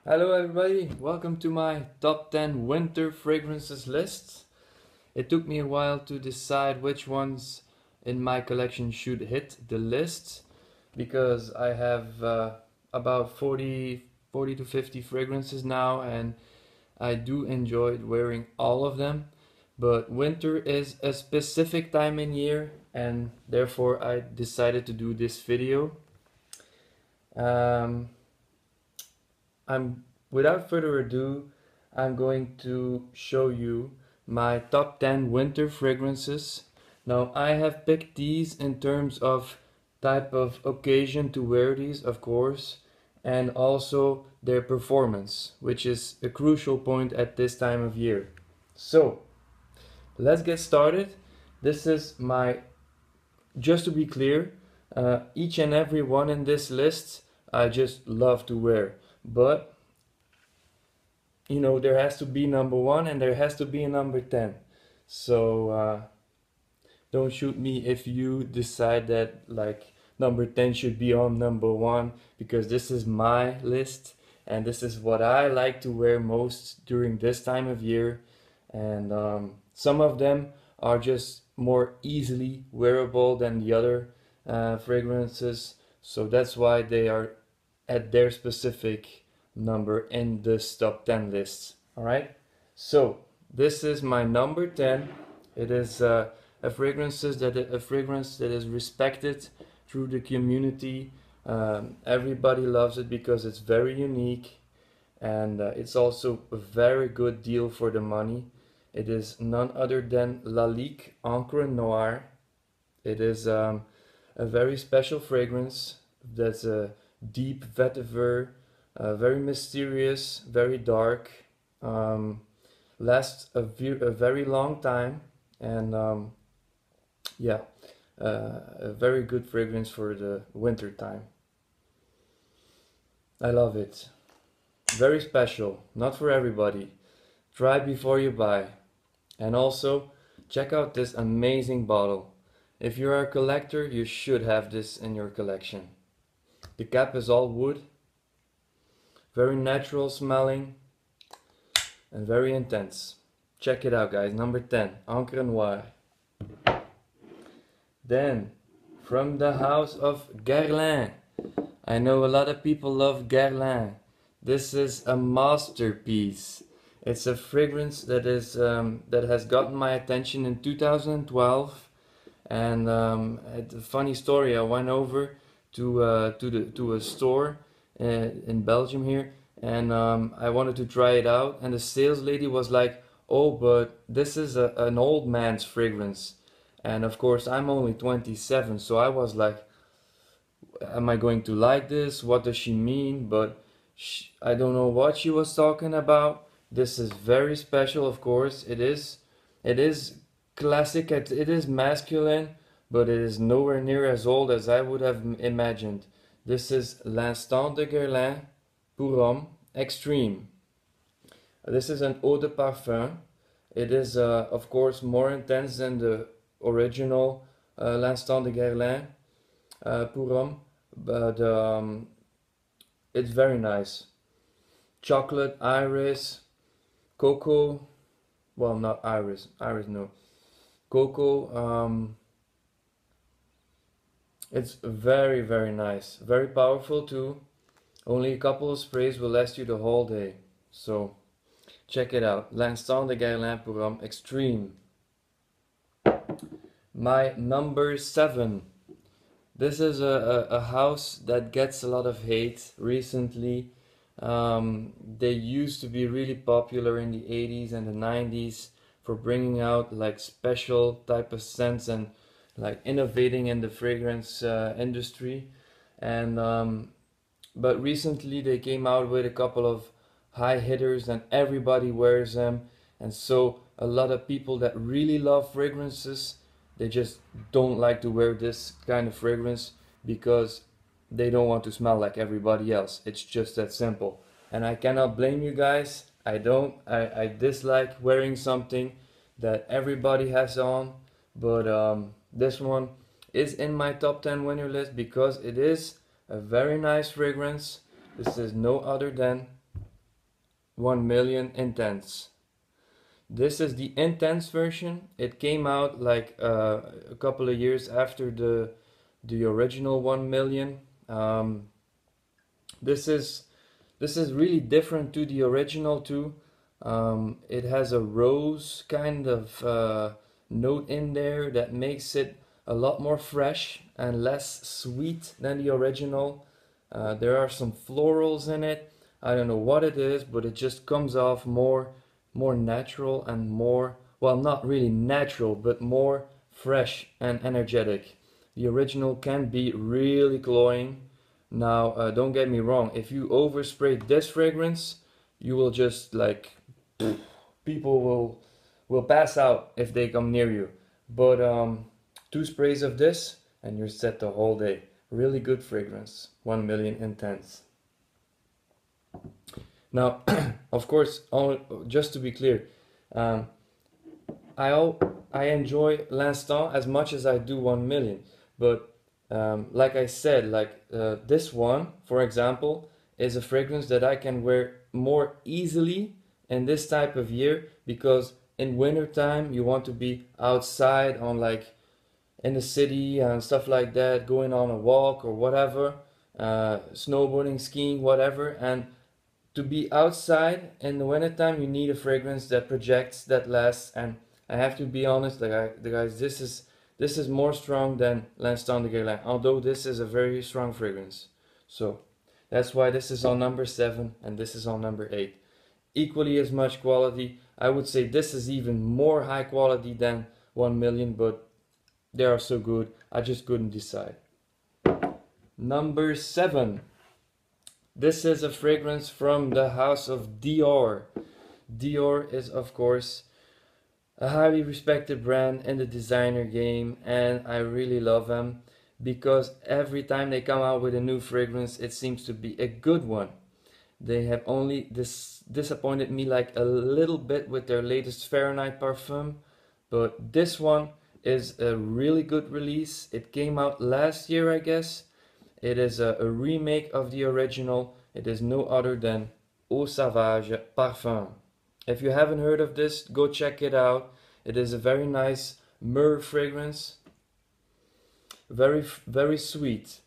Hello everybody, welcome to my top 10 winter fragrances list. It took me a while to decide which ones in my collection should hit the list because I have about 40 to 50 fragrances now, and I do enjoy wearing all of them. But winter is a specific time in year, and therefore I decided to do this video. Without further ado, I'm going to show you my top 10 winter fragrances. Now, I have picked these in terms of type of occasion to wear these, of course, and also their performance, which is a crucial point at this time of year. So, let's get started. This is my, just to be clear, each and every one in this list I just love to wear, but you know, there has to be number 1 and there has to be a number 10. So don't shoot me if you decide that like number 10 should be on number 1, because this is my list and this is what I like to wear most during this time of year. And some of them are just more easily wearable than the other fragrances, so that's why they are at their specific number in this top 10 list. Alright, so this is my number 10. It is a fragrance that is respected through the community. Everybody loves it because it's very unique, and it's also a very good deal for the money. It is none other than Lalique Encre Noire. It is a very special fragrance that's a deep vetiver, very mysterious, very dark, lasts a very long time, and yeah, a very good fragrance for the winter time. I love it. Very special, not for everybody. Try before you buy. And also, check out this amazing bottle. If you're a collector, you should have this in your collection. The cap is all wood, very natural smelling, and very intense. Check it out, guys. Number 10, Encre Noire. Then, from the house of Guerlain. I know a lot of people love Guerlain. This is a masterpiece. It's a fragrance that is that has gotten my attention in 2012, and it's a funny story. I went over to a store in Belgium here, and I wanted to try it out, and the sales lady was like, "Oh, but this is an old man's fragrance," and of course I'm only 27, so I was like, "Am I going to like this? What does she mean?" But I don't know what she was talking about. This is very special, of course. It is classic. It is masculine, but it is nowhere near as old as I would have imagined. This is L'Instant de Guerlain Pour Homme Extreme. This is an eau de parfum. It is of course more intense than the original L'Instant de Guerlain Pour Homme, but it's very nice. Chocolate, iris, cocoa, well, not iris, no, cocoa. It's very, very nice, very powerful too. Only a couple of sprays will last you the whole day, so check it out. L'Instant de Guerlain Pour Homme Extreme. My number 7. This is a house that gets a lot of hate recently. They used to be really popular in the 80s and the 90s for bringing out like special type of scents and like innovating in the fragrance industry, and but recently they came out with a couple of high hitters and everybody wears them, and so a lot of people that really love fragrances, they just don't like to wear this kind of fragrance because they don't want to smell like everybody else. It's just that simple. And I cannot blame you guys. I dislike wearing something that everybody has on, but this one is in my top 10 winner list because it is a very nice fragrance. This is no other than 1 Million Intense. This is the intense version. It came out like a couple of years after the original 1 Million. This is really different to the original too. It has a rose kind of note in there that makes it a lot more fresh and less sweet than the original. There are some florals in it. I don't know what it is, but it just comes off more natural and more, well, not really natural, but more fresh and energetic. The original can be really cloying. Now, don't get me wrong, if you overspray this fragrance, you will just like, people will pass out if they come near you. But 2 sprays of this and you're set the whole day. Really good fragrance. 1 Million Intense. Now, of course, just to be clear, I enjoy L'Instant as much as I do 1 Million, but like I said, this one, for example, is a fragrance that I can wear more easily in this type of year, because in winter time you want to be outside on like in the city and stuff like that, going on a walk or whatever, snowboarding, skiing, whatever, and to be outside in the wintertime, you need a fragrance that projects, that lasts. And I have to be honest, guys, this is more strong than L'Instant de Guerlain, although this is a very strong fragrance. So that's why this is on number 7 and this is on number 8. Equally as much quality. I would say this is even more high quality than 1 Million, but they are so good, I just couldn't decide. Number 7. This is a fragrance from the house of Dior. Dior is, of course, a highly respected brand in the designer game, and I really love them because every time they come out with a new fragrance, it seems to be a good one. They have only disappointed me like a little bit with their latest Fahrenheit parfum, but this one is a really good release. It came out last year, I guess. It is a remake of the original. It is no other than Eau Sauvage Parfum. If you haven't heard of this, go check it out. It is a very nice myrrh fragrance. Very sweet.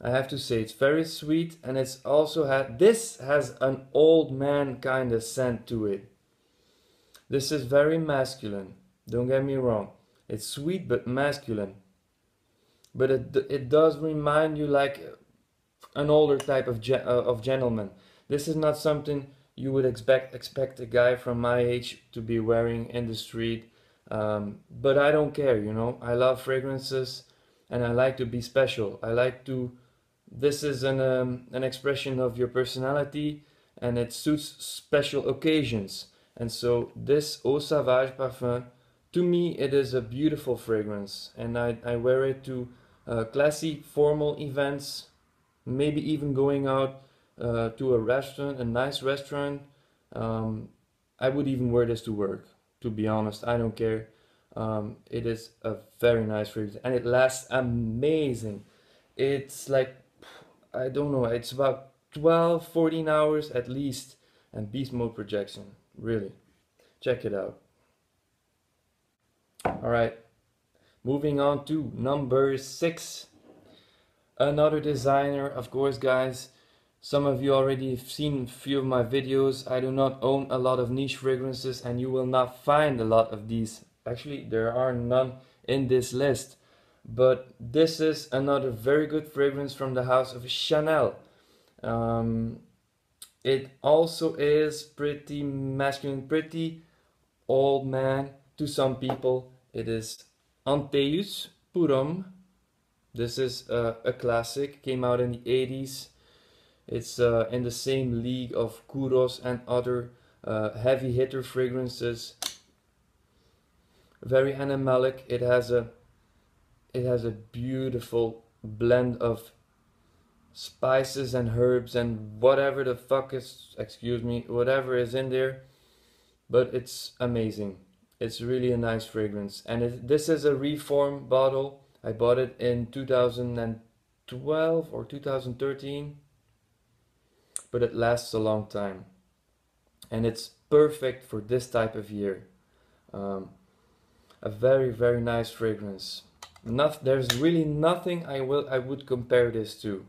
I have to say, it's very sweet, and it's also this has an old man kind of scent to it. This is very masculine. Don't get me wrong. It's sweet but masculine. But it does remind you like an older type of gentleman. This is not something you would expect a guy from my age to be wearing in the street. But I don't care, you know. I love fragrances and I like to be special. This is an expression of your personality, and it suits special occasions. And so this Eau Sauvage Parfum, to me, it is a beautiful fragrance, and I wear it to classy, formal events, maybe even going out to a restaurant, a nice restaurant. I would even wear this to work, to be honest. I don't care. It is a very nice fragrance, and it lasts amazing. It's like, I don't know, it's about 12-14 hours at least, and beast mode projection, really. Check it out. Alright, moving on to number 6. Another designer, of course, guys. Some of you already have seen a few of my videos. I do not own a lot of niche fragrances, and you will not find a lot of these. Actually, there are none in this list. But this is another very good fragrance from the house of Chanel. It also is pretty masculine, pretty old man to some people. It is Antaeus Purum. This is a classic, came out in the 80s. It's in the same league of Kouros and other heavy hitter fragrances. Very animalic. It has a beautiful blend of spices and herbs and whatever the fuck is, excuse me, whatever is in there. But it's amazing. It's really a nice fragrance. And this is a reform bottle. I bought it in 2012 or 2013, but it lasts a long time. And it's perfect for this type of year. A very, very nice fragrance. There's really nothing I would compare this to.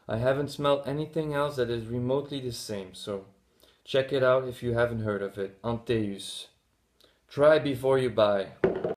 I haven't smelled anything else that is remotely the same, so check it out if you haven't heard of it. Antaeus. Try before you buy.